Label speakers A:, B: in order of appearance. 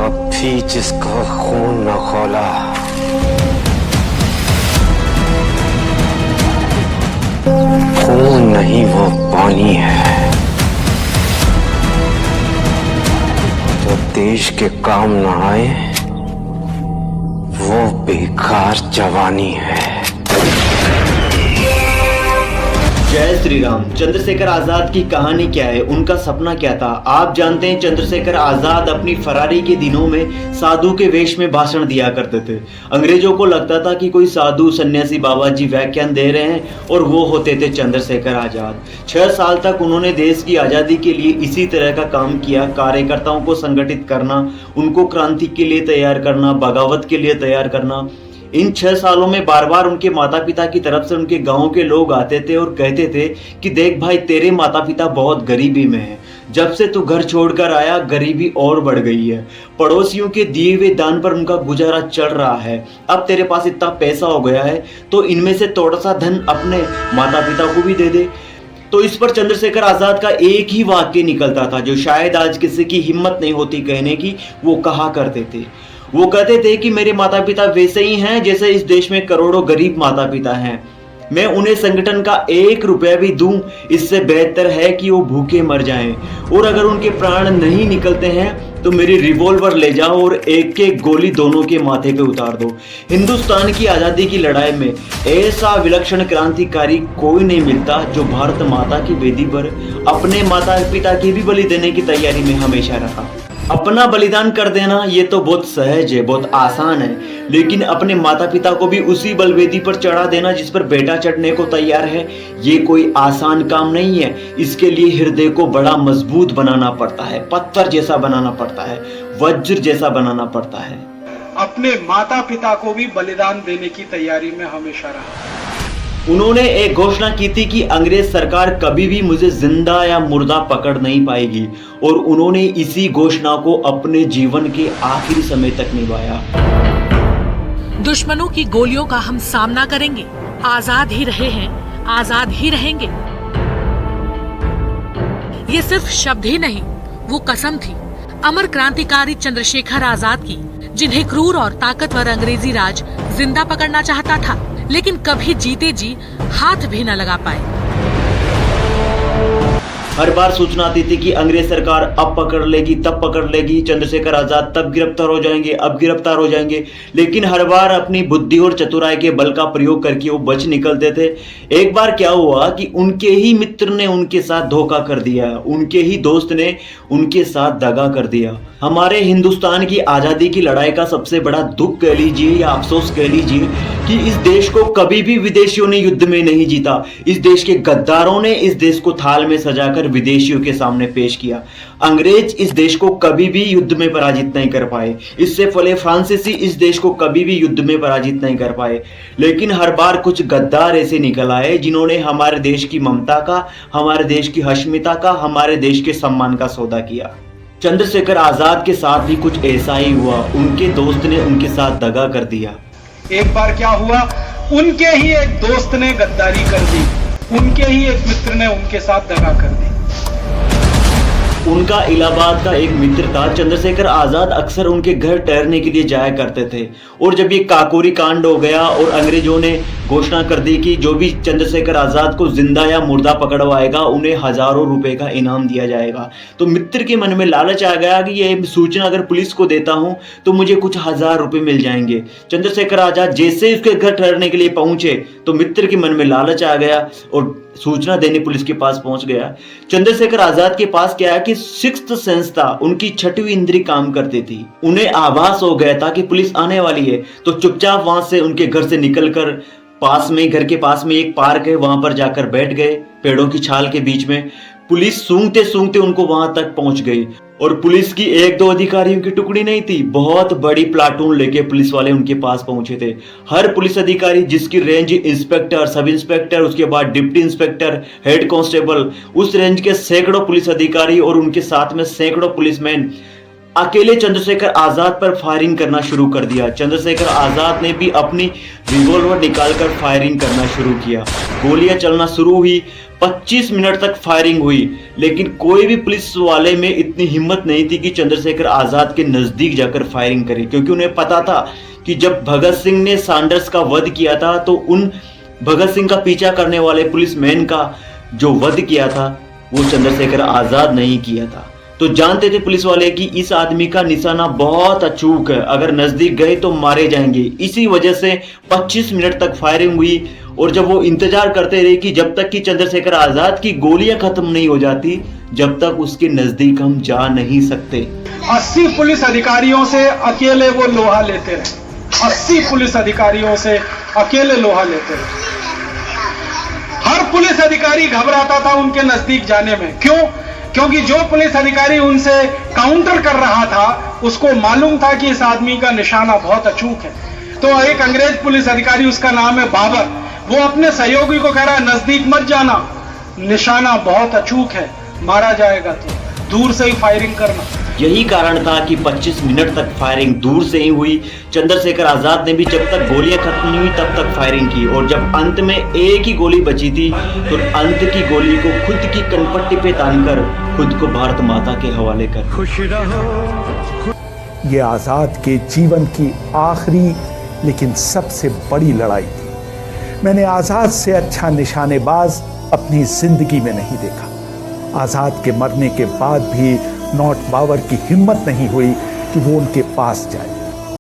A: भी जिसका खून न खौला, खून नहीं वो पानी है जो देश के काम न आए, वो बेकार जवानी है।
B: जय श्री राम। चंद्रशेखर आजाद की कहानी क्या है, उनका सपना क्या था? आप जानते हैं चंद्रशेखर आजाद अपनी फरारी के दिनों में साधु के वेश में भाषण दिया करते थे। अंग्रेजों को लगता था कि कोई साधु सन्यासी बाबा जी व्याख्यान दे रहे हैं और वो होते थे चंद्रशेखर आजाद। 6 साल तक उन्होंने देश की आज़ादी के लिए इसी तरह का काम किया। कार्यकर्ताओं को संगठित करना, उनको क्रांति के लिए तैयार करना, बगावत के लिए तैयार करना। इन 6 सालों में बार बार उनके माता पिता की तरफ से उनके गांव के लोग आते थे और कहते थे कि देख भाई, तेरे माता पिता बहुत गरीबी में हैं। जब से तू घर छोड़कर आया, गरीबी और बढ़ गई है। पड़ोसियों के दिए हुए दान पर उनका गुजारा चल रहा है। अब तेरे पास इतना पैसा हो गया है तो इनमें से थोड़ा सा धन अपने माता पिता को भी दे दे। तो इस पर चंद्रशेखर आजाद का एक ही वाक्य निकलता था जो शायद आज किसी की हिम्मत नहीं होती कहने की। वो कहा करते थे, वो कहते थे कि मेरे माता पिता वैसे ही हैं जैसे इस देश में करोड़ों गरीब माता पिता हैं। मैं उन्हें संगठन का 1 रुपया भी दूं, इससे बेहतर है कि वो भूखे मर जाएं। और अगर उनके प्राण नहीं निकलते हैं तो मेरी रिवॉल्वर ले जाओ और एक एक गोली दोनों के माथे पे उतार दो। हिंदुस्तान की आज़ादी की लड़ाई में ऐसा विलक्षण क्रांतिकारी कोई नहीं मिलता जो भारत माता की वेदी पर अपने माता पिता की भी बलि देने की तैयारी में हमेशा रहा। अपना बलिदान कर देना ये तो बहुत सहज है, बहुत आसान है, लेकिन अपने माता पिता को भी उसी बलवेदी पर चढ़ा देना जिस पर बेटा चढ़ने को तैयार है, ये कोई आसान काम नहीं है। इसके लिए हृदय को बड़ा मजबूत बनाना पड़ता है, पत्थर जैसा बनाना पड़ता है, वज्र जैसा बनाना पड़ता है।
C: अपने माता पिता को भी बलिदान देने की तैयारी में हमेशा रहा।
B: उन्होंने एक घोषणा की थी कि अंग्रेज सरकार कभी भी मुझे जिंदा या मुर्दा पकड़ नहीं पाएगी, और उन्होंने इसी घोषणा को अपने जीवन के आखिरी समय तक निभाया।
D: दुश्मनों की गोलियों का हम सामना करेंगे, आजाद ही रहे हैं, आजाद ही रहेंगे। ये सिर्फ शब्द ही नहीं, वो कसम थी अमर क्रांतिकारी चंद्रशेखर आजाद की, जिन्हें क्रूर और ताकतवर अंग्रेजी राज जिंदा पकड़ना चाहता था, लेकिन कभी जीते जी हाथ भी न लगा पाए।
B: हर बार सूचना आती थी कि अंग्रेज सरकार अब पकड़ लेगी, तब पकड़ लेगी, चंद्रशेखर आजाद तब गिरफ्तार हो जाएंगे, अब गिरफ्तार हो जाएंगे, लेकिन हर बार अपनी बुद्धि और चतुराई के बल का प्रयोग करके वो बच निकलते थे। एक बार क्या हुआ कि उनके ही मित्र ने उनके साथ धोखा कर दिया, उनके ही दोस्त ने उनके साथ दगा कर दिया। हमारे हिंदुस्तान की आज़ादी की लड़ाई का सबसे बड़ा दुख कह लीजिए या अफसोस कह लीजिए कि इस देश को कभी भी विदेशियों ने युद्ध में नहीं जीता। इस देश के गद्दारों ने इस देश को थाल में सजाकर विदेशियों के सामने पेश किया। अंग्रेज इस देश को कभी भी युद्ध में पराजित नहीं कर पाए। इससे पहले फ्रांसीसी इस देश को कभी भी युद्ध में पराजित नहीं कर पाए। लेकिन हर बार कुछ गद्दार ऐसे निकल आए जिन्होंने हमारे देश की ममता का, हमारे देश की अस्मिता का, हमारे देश के सम्मान का सौदा किया। चंद्रशेखर आजाद के साथ भी कुछ ऐसा ही हुआ। उनके दोस्त ने उनके साथ दगा कर दिया।
C: एक बार क्या हुआ, उनके ही एक दोस्त ने गद्दारी कर दी, उनके ही एक मित्र ने उनके साथ दगा कर दी।
B: उनका इलाहाबाद का एक मित्र था। चंद्रशेखर आजाद अक्सर उनके घर ठहरने के लिए जाया करते थे। और जब ये काकोरी कांड हो गया और अंग्रेजों ने घोषणा कर दी कि जो भी चंद्रशेखर आजाद को जिंदा या मुर्दा पकड़वाएगा उन्हें हजारों रुपए का इनाम दिया जाएगा, तो मित्र के मन में लालच आ गया कि ये सूचना अगर पुलिस को देता हूं तो मुझे कुछ 1000 रुपए मिल जाएंगे। चंद्रशेखर आजाद जैसे उसके घर ठहरने के लिए पहुंचे तो मित्र के मन में लालच आ गया और सूचना देने पुलिस के पास पहुंच गया। चंद्रशेखर आजाद के पास क्या है कि सिक्स्थ सेंस था, उनकी 6वीं इंद्री काम करती थी। उन्हें आभास हो गया था कि पुलिस आने वाली है, तो चुपचाप वहां से उनके घर से निकलकर पास में, घर के पास में एक पार्क है, वहां पर जाकर बैठ गए पेड़ों की छाल के बीच में। पुलिस सूंघते सूंघते उनको वहां तक पहुंच गई और पुलिस की 1-2 अधिकारियों की टुकड़ी नहीं थी, बहुत बड़ी प्लाटून लेके पुलिस वाले उनके पास पहुंचे थे। हर पुलिस अधिकारी जिसकी रेंज इंस्पेक्टर, सब इंस्पेक्टर, उसके बाद डिप्टी इंस्पेक्टर, हेड कांस्टेबल, उस रेंज के सैकड़ों पुलिस अधिकारी और उनके साथ में सैकड़ों पुलिसमैन अकेले चंद्रशेखर आजाद पर फायरिंग करना शुरू कर दिया। चंद्रशेखर आजाद ने भी अपनी रिवॉल्वर निकालकर फायरिंग करना शुरू किया। गोलियां चलना शुरू हुई। 25 मिनट तक फायरिंग हुई, लेकिन कोई भी पुलिस वाले में इतनी हिम्मत नहीं थी कि चंद्रशेखर आजाद के नजदीक जाकर फायरिंग करे, क्योंकि उन्हें पता था कि जब भगत सिंह ने सैंडर्स का वध किया था तो उन भगत सिंह का पीछा करने वाले पुलिसमैन का जो वध किया था वो चंद्रशेखर आजाद नहीं किया था। तो जानते थे पुलिस वाले कि इस आदमी का निशाना बहुत अचूक है, अगर नजदीक गए तो मारे जाएंगे। इसी वजह से 25 मिनट तक फायरिंग हुई और जब वो इंतजार करते रहे कि जब तक कि चंद्रशेखर आजाद की गोलियां खत्म नहीं हो जाती, जब तक उसके नजदीक हम जा नहीं सकते।
C: 80 पुलिस अधिकारियों से अकेले वो लोहा लेते रहे, 80 पुलिस अधिकारियों से अकेले लोहा लेते रहे। हर पुलिस अधिकारी घबराता था उनके नजदीक जाने में। क्यों? क्योंकि जो पुलिस अधिकारी उनसे काउंटर कर रहा था उसको मालूम था कि इस आदमी का निशाना बहुत अचूक है। तो एक अंग्रेज पुलिस अधिकारी, उसका नाम है बाबर, वो अपने सहयोगी को कह रहा है नजदीक मत जाना, निशाना बहुत अचूक है, मारा जाएगा तो दूर से ही फायरिंग करना।
B: यही कारण था कि 25 मिनट तक फायरिंग दूर से ही हुई। चंद्रशेखर आजाद ने भी जब तक गोलियां खत्म नहीं हुई तब तक फायरिंग की, और जब अंत में एक ही गोली बची थी तो अंत की गोली को खुद की कनपट्टी पे तानकर खुद को भारत माता के हवाले कर।
E: खुश रहो।
F: ये आज़ाद के जीवन की आखिरी लेकिन सबसे बड़ी लड़ाई थी। मैंने आज़ाद से अच्छा निशानेबाज अपनी जिंदगी में नहीं देखा। आज़ाद के मरने के बाद भी नॉट बाबर की हिम्मत नहीं हुई कि वो उनके पास जाए।